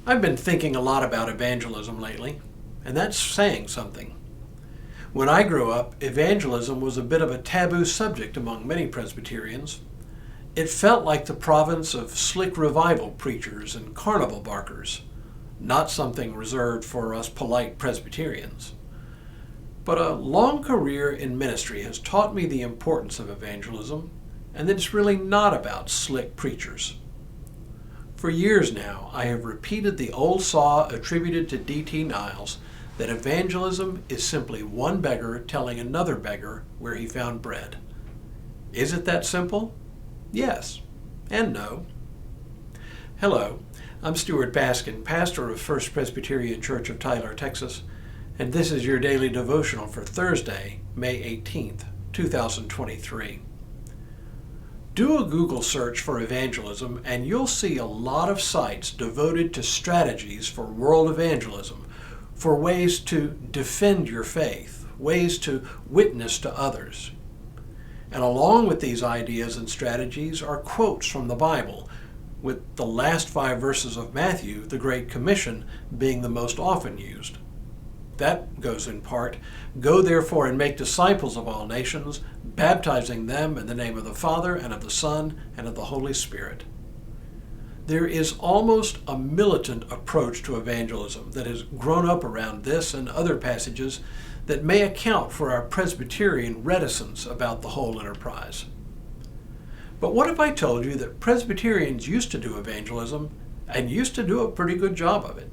I've been thinking a lot about evangelism lately, and that's saying something. When I grew up, evangelism was a bit of a taboo subject among many Presbyterians. It felt like the province of slick revival preachers and carnival barkers, not something reserved for us polite Presbyterians. But a long career in ministry has taught me the importance of evangelism, and that it's really not about slick preachers. For years now, I have repeated the old saw attributed to D.T. Niles that evangelism is simply one beggar telling another beggar where he found bread. Is it that simple? Yes and no. Hello, I'm Stuart Baskin, pastor of First Presbyterian Church of Tyler, Texas, and this is your daily devotional for Thursday, May 18th, 2023. Do a Google search for evangelism and you'll see a lot of sites devoted to strategies for world evangelism, for ways to defend your faith, ways to witness to others. And along with these ideas and strategies are quotes from the Bible, with the last 5 verses of Matthew, the Great Commission, being the most often used. That goes in part, "Go therefore and make disciples of all nations, baptizing them in the name of the Father and of the Son and of the Holy Spirit." There is almost a militant approach to evangelism that has grown up around this and other passages that may account for our Presbyterian reticence about the whole enterprise. But what if I told you that Presbyterians used to do evangelism and used to do a pretty good job of it?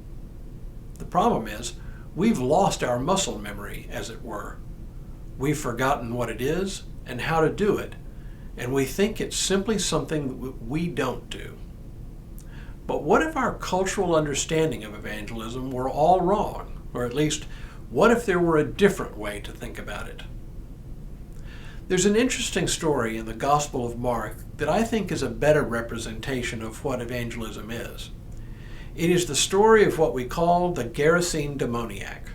The problem is, we've lost our muscle memory, as it were. We've forgotten what it is and how to do it, and we think it's simply something we don't do. But what if our cultural understanding of evangelism were all wrong? Or at least, what if there were a different way to think about it? There's an interesting story in the Gospel of Mark that I think is a better representation of what evangelism is. It is the story of what we call the Gerasene demoniac.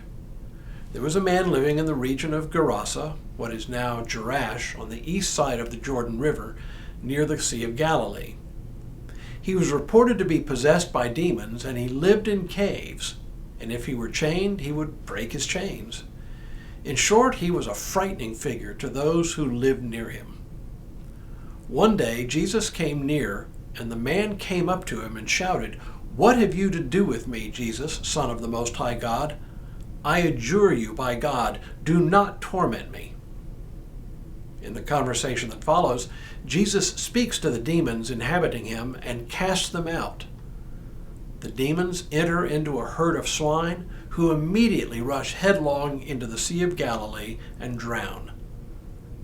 There was a man living in the region of Gerasa, what is now Jerash, on the east side of the Jordan River, near the Sea of Galilee. He was reported to be possessed by demons, and he lived in caves, and if he were chained, he would break his chains. In short, he was a frightening figure to those who lived near him. One day, Jesus came near, and the man came up to him and shouted, "What have you to do with me, Jesus, Son of the Most High God? I adjure you by God, do not torment me." In the conversation that follows, Jesus speaks to the demons inhabiting him and casts them out. The demons enter into a herd of swine who immediately rush headlong into the Sea of Galilee and drown.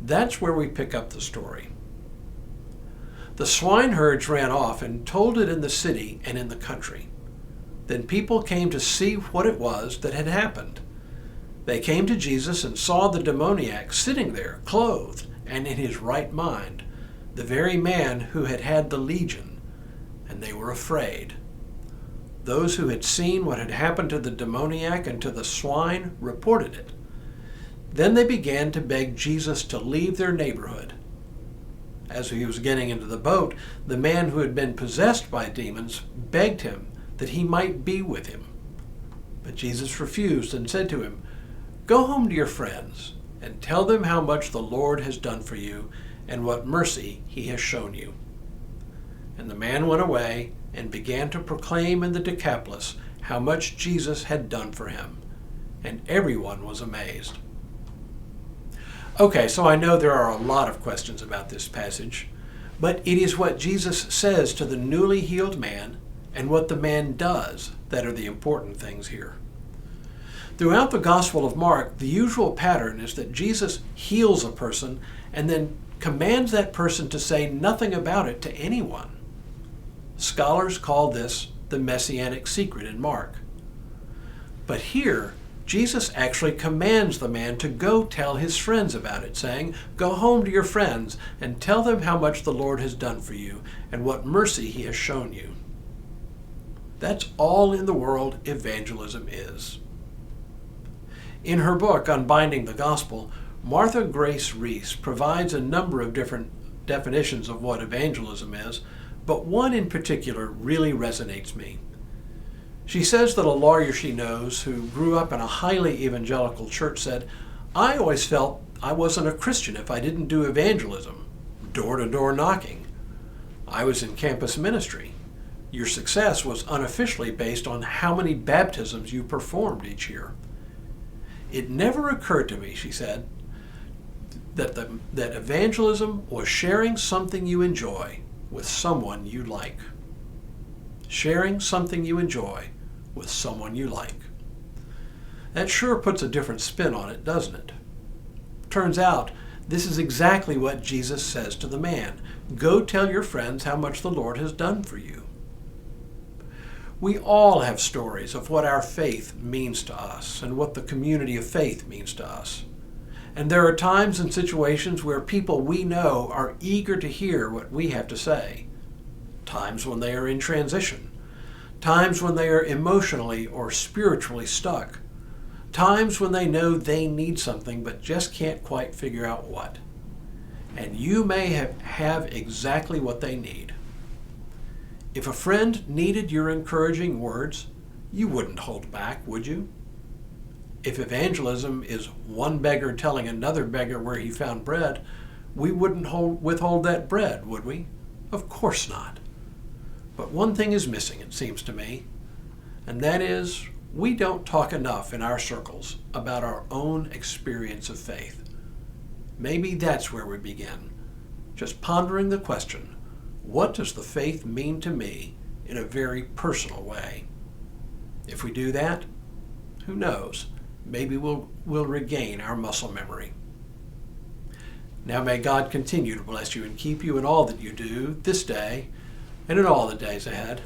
That's where we pick up the story. The swineherds ran off and told it in the city and in the country. Then people came to see what it was that had happened. They came to Jesus and saw the demoniac sitting there, clothed and in his right mind, the very man who had had the legion, and they were afraid. Those who had seen what had happened to the demoniac and to the swine reported it. Then they began to beg Jesus to leave their neighborhood. As he was getting into the boat, the man who had been possessed by demons begged him that he might be with him. But Jesus refused and said to him, "Go home to your friends and tell them how much the Lord has done for you and what mercy he has shown you." And the man went away and began to proclaim in the Decapolis how much Jesus had done for him, and everyone was amazed. Okay, so I know there are a lot of questions about this passage, but it is what Jesus says to the newly healed man and what the man does that are the important things here. Throughout the Gospel of Mark, the usual pattern is that Jesus heals a person and then commands that person to say nothing about it to anyone. Scholars call this the messianic secret in Mark. But here, Jesus actually commands the man to go tell his friends about it, saying, "Go home to your friends and tell them how much the Lord has done for you and what mercy he has shown you." That's all in the world evangelism is. In her book, Unbinding the Gospel, Martha Grace Reese provides a number of different definitions of what evangelism is, but one in particular really resonates me. She says that a lawyer she knows who grew up in a highly evangelical church said, "I always felt I wasn't a Christian if I didn't do evangelism, door-to-door knocking. I was in campus ministry. Your success was unofficially based on how many baptisms you performed each year." It never occurred to me, she said, that evangelism was sharing something you enjoy with someone you like. Sharing something you enjoy with someone you like. That sure puts a different spin on it, doesn't it? Turns out, this is exactly what Jesus says to the man. Go tell your friends how much the Lord has done for you. We all have stories of what our faith means to us and what the community of faith means to us. And there are times and situations where people we know are eager to hear what we have to say. Times when they are in transition. Times when they are emotionally or spiritually stuck. Times when they know they need something but just can't quite figure out what. And you may have exactly what they need. If a friend needed your encouraging words, you wouldn't hold back, would you? If evangelism is one beggar telling another beggar where he found bread, we wouldn't withhold that bread, would we? Of course not. But one thing is missing, it seems to me, and that is we don't talk enough in our circles about our own experience of faith. Maybe that's where we begin, just pondering the question, what does the faith mean to me in a very personal way? If we do that, who knows? Maybe we'll regain our muscle memory. Now may God continue to bless you and keep you in all that you do this day and in all the days ahead.